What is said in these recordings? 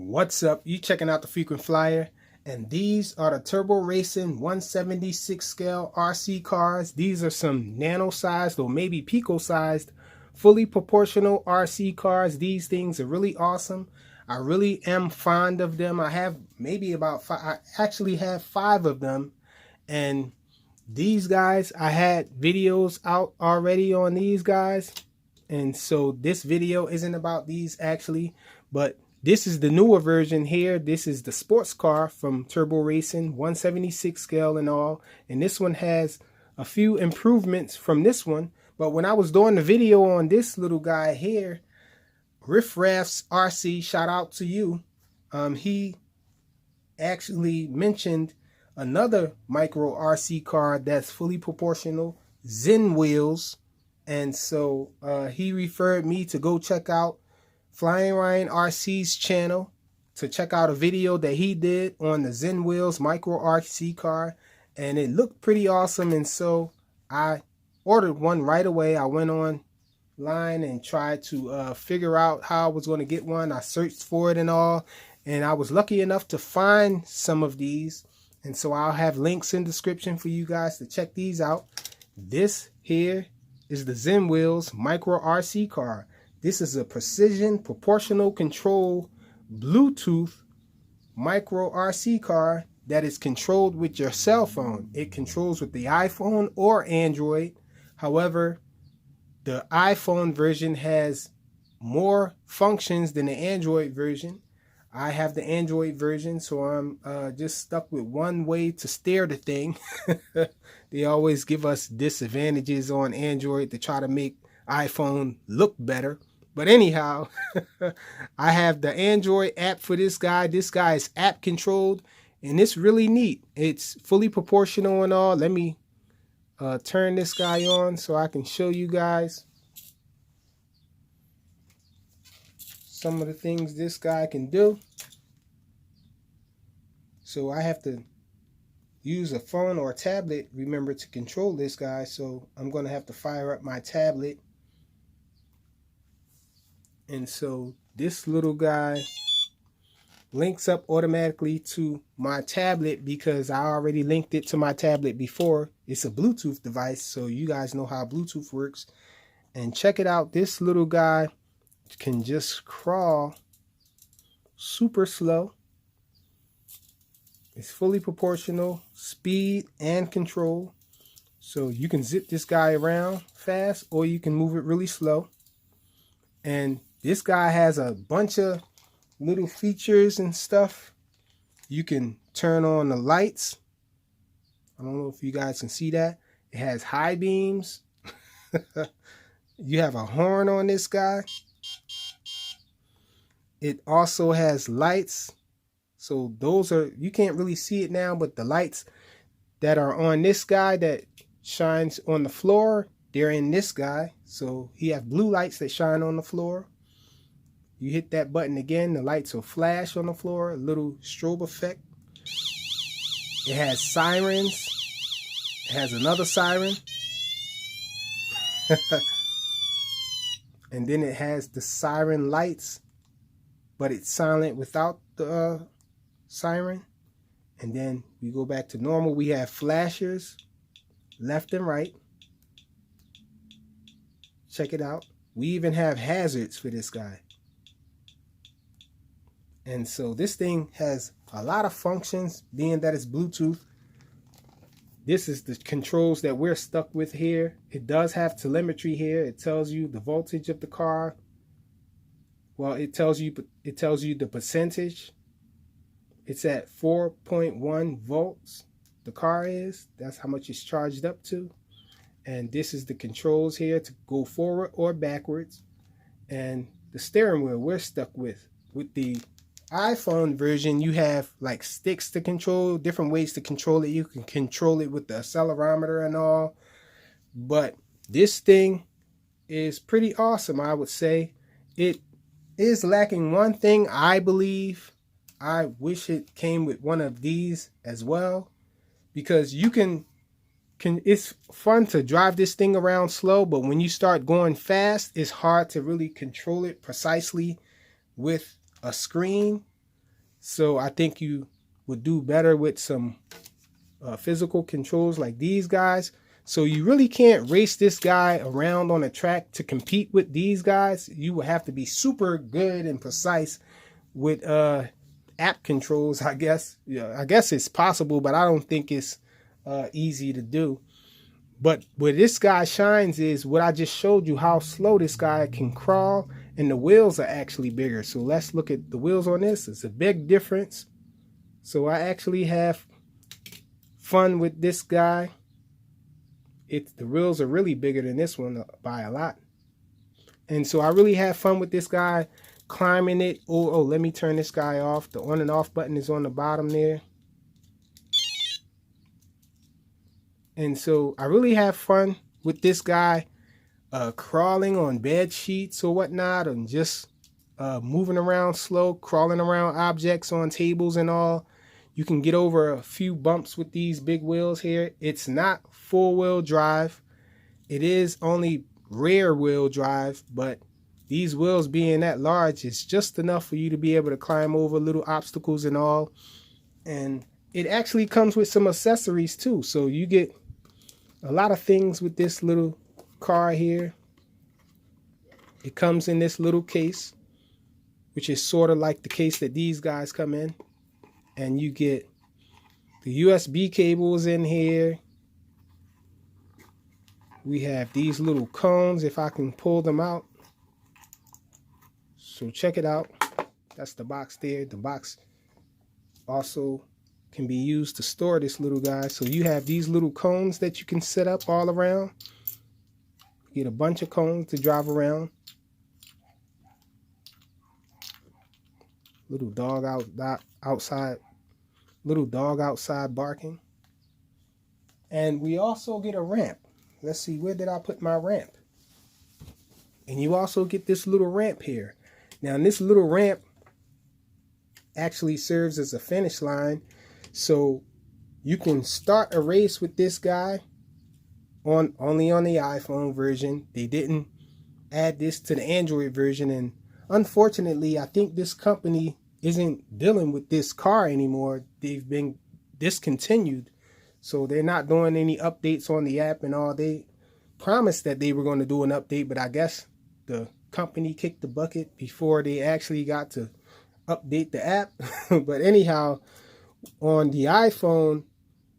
What's up? You checking out the Frequent Flyer, and these are the Turbo Racing 176 scale RC cars. These are some nano sized or maybe pico sized fully proportional RC cars. These things are really awesome. I really am fond of them. I have maybe about five. I actually have 5 of them, and these guys, I had videos out already on these guys, and so this video isn't about these actually, but this is the newer version here. This is the sports car from Turbo Racing, 176 scale and all. And this one has a few improvements from this one. But when I was doing the video on this little guy here, Riff Raff's RC, shout out to you. He actually mentioned another micro RC car that's fully proportional, Zen Wheels. And so he referred me to go check out Flying Ryan RC's channel to check out a video that he did on the Zen Wheels micro RC car, and it looked pretty awesome. And so I ordered one right away. I went online and tried to figure out how I was going to get one. I searched for it and all, and I was lucky enough to find some of these, and so I'll have links in the description for you guys to check these out. This here is the Zen Wheels micro RC car. This is a precision proportional control Bluetooth micro RC car that is controlled with your cell phone. It controls with the iPhone or Android. However, the iPhone version has more functions than the Android version. I have the Android version, so I'm just stuck with one way to steer the thing. They always give us disadvantages on Android to try to make iPhone look better. But anyhow, I have the Android app for this guy. This guy is app controlled, and it's really neat. It's fully proportional and all. Let me turn this guy on so I can show you guys some of the things this guy can do. So I have to use a phone or a tablet, remember, to control this guy. So I'm going to have to fire up my tablet. And so this little guy links up automatically to my tablet because I already linked it to my tablet before. It's a Bluetooth device, so you guys know how Bluetooth works. And check it out. This little guy can just crawl super slow. It's fully proportional, speed and control. So you can zip this guy around fast, or you can move it really slow. And this guy has a bunch of little features and stuff. You can turn on the lights. I don't know if you guys can see that. It has high beams. You have a horn on this guy. It also has lights. So those are, you can't really see it now, but the lights that are on this guy that shines on the floor, they're in this guy. So he has blue lights that shine on the floor. You hit that button again, the lights will flash on the floor, a little strobe effect. It has sirens. It has another siren. And then it has the siren lights, but it's silent without the siren. And then we go back to normal. We have flashers left and right. Check it out. We even have hazards for this guy. And so this thing has a lot of functions, being that it's Bluetooth. This is the controls that we're stuck with here. It does have telemetry here. It tells you the voltage of the car. Well, it tells you the percentage. It's at 4.1 volts. The car is. That's how much it's charged up to. And this is the controls here to go forward or backwards. And the steering wheel we're stuck with. With the iPhone version, you have like sticks to control, different ways to control it. You can control it with the accelerometer and all. But this thing is pretty awesome, I would say. It is lacking one thing, I believe. I wish it came with one of these as well, because you can it's fun to drive this thing around slow, but when you start going fast, it's hard to really control it precisely with a screen. So I think you would do better with some physical controls like these guys. So you really can't race this guy around on a track to compete with these guys. You will have to be super good and precise with app controls, I guess. Yeah, I guess it's possible, but I don't think it's easy to do. But where this guy shines is what I just showed you, how slow this guy can crawl, and the wheels are actually bigger. So let's look at the wheels on this. It's a big difference. So I actually have fun with this guy. The wheels are really bigger than this one by a lot. And so I really have fun with this guy, climbing it. Oh, let me turn this guy off. The on and off button is on the bottom there. And so I really have fun with this guy, crawling on bed sheets or whatnot, and just moving around slow, crawling around objects on tables and all. You can get over a few bumps with these big wheels here. It's not four-wheel drive. It is only rear-wheel drive, but these wheels being that large is just enough for you to be able to climb over little obstacles and all. And it actually comes with some accessories too. So you get a lot of things with this little car here. It comes in this little case, which is sort of like the case that these guys come in. And you get the USB cables in here. We have these little cones, if I can pull them out. So check it out. That's the box there. The box also can be used to store this little guy. So you have these little cones that you can set up all around. You get a bunch of cones to drive around. Little dog outside. Little dog outside barking. And we also get a ramp. Let's see, where did I put my ramp? And you also get this little ramp here. Now this little ramp actually serves as a finish line. So you can start a race with this guy only on the iPhone version. They didn't add this to the Android version, and unfortunately I think this company isn't dealing with this car anymore. They've been discontinued, so they're not doing any updates on the app and all. They promised that they were going to do an update, but I guess the company kicked the bucket before they actually got to update the app. But anyhow, on the iPhone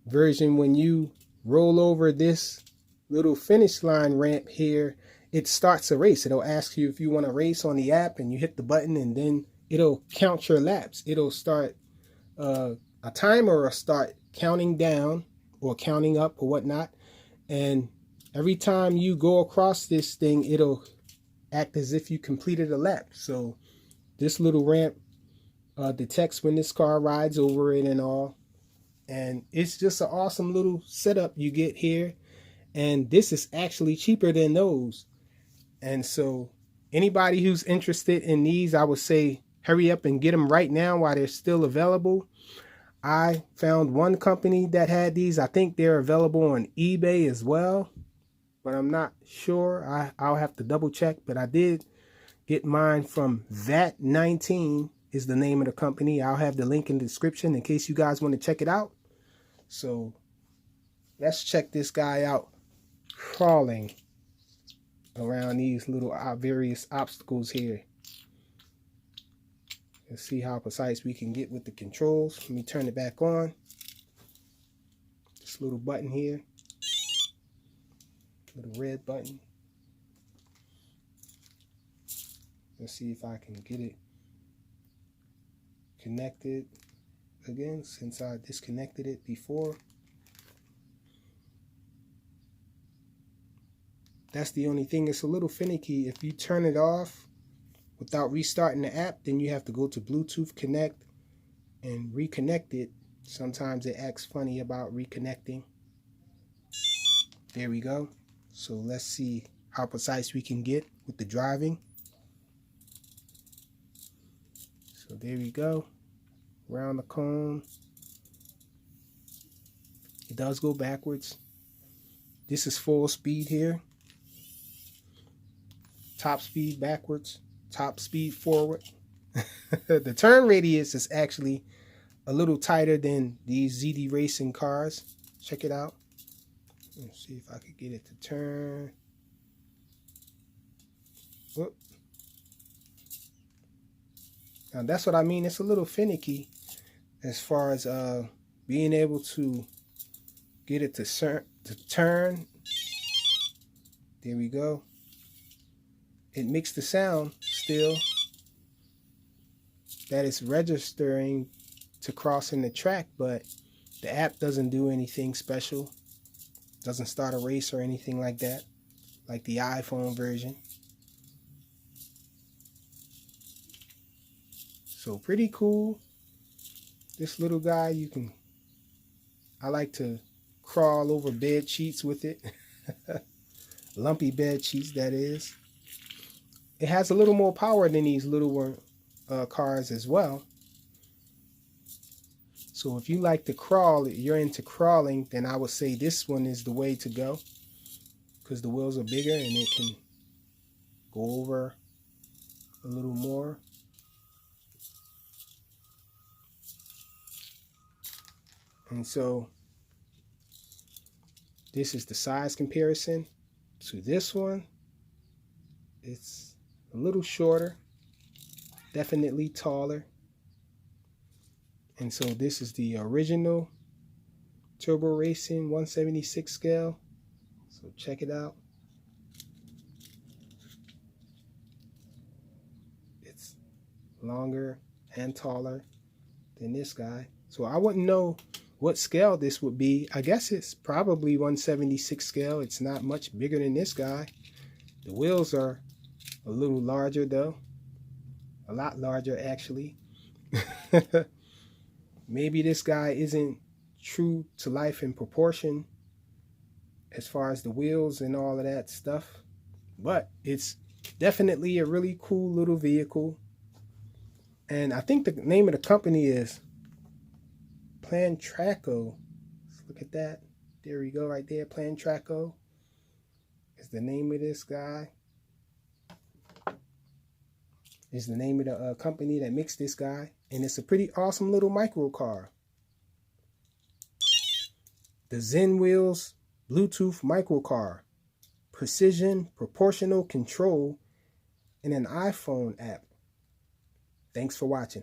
version, when you roll over this little finish line ramp here, it starts a race. It'll ask you if you want to race on the app, and you hit the button, and then it'll count your laps. It'll start a timer, or start counting down or counting up or whatnot. And every time you go across this thing, it'll act as if you completed a lap. So this little ramp detects when this car rides over it and all. And it's just an awesome little setup you get here. And this is actually cheaper than those. And so anybody who's interested in these, I would say hurry up and get them right now while they're still available. I found one company that had these. I think they're available on eBay as well, but I'm not sure. I'll have to double check. But I did get mine from VAT19 is the name of the company. I'll have the link in the description in case you guys want to check it out. So let's check this guy out crawling around these little various obstacles here. Let's see how precise we can get with the controls. Let me turn it back on. This little button here. Little red button. Let's see if I can get it connected again, since I disconnected it before. That's the only thing. It's a little finicky. If you turn it off without restarting the app, then you have to go to Bluetooth Connect and reconnect it. Sometimes it acts funny about reconnecting. There we go. So let's see how precise we can get with the driving. So there we go. Around the cone. It does go backwards. This is full speed here. Top speed backwards. Top speed forward. The turn radius is actually a little tighter than these ZD Racing cars. Check it out. Let's see if I could get it to turn. Whoop. Now that's what I mean. It's a little finicky as far as being able to get it to turn. There we go. It makes the sound still that it's registering to crossing the track, but the app doesn't do anything special. Doesn't start a race or anything like that, like the iPhone version. So pretty cool. This little guy, I like to crawl over bed sheets with it. Lumpy bed sheets, that is. It has a little more power than these little cars as well. So if you like to crawl, if you're into crawling, then I would say this one is the way to go, because the wheels are bigger and it can go over a little more. And so this is the size comparison to this one. It's a little shorter, definitely taller. And so this is the original Turbo Racing 176 scale. So check it out. It's longer and taller than this guy. So I wouldn't know what scale this would be. I guess it's probably 176 scale. It's not much bigger than this guy. The wheels are a little larger though. A lot larger actually. Maybe this guy isn't true to life in proportion as far as the wheels and all of that stuff, but it's definitely a really cool little vehicle. And I think the name of the company is Plantraco. Let's look at that. There we go, right there. Plantraco is the name of this guy. Is the name of the company that makes this guy. And it's a pretty awesome little micro car. The Zen Wheels Bluetooth micro car. Precision, proportional control in an iPhone app. Thanks for watching.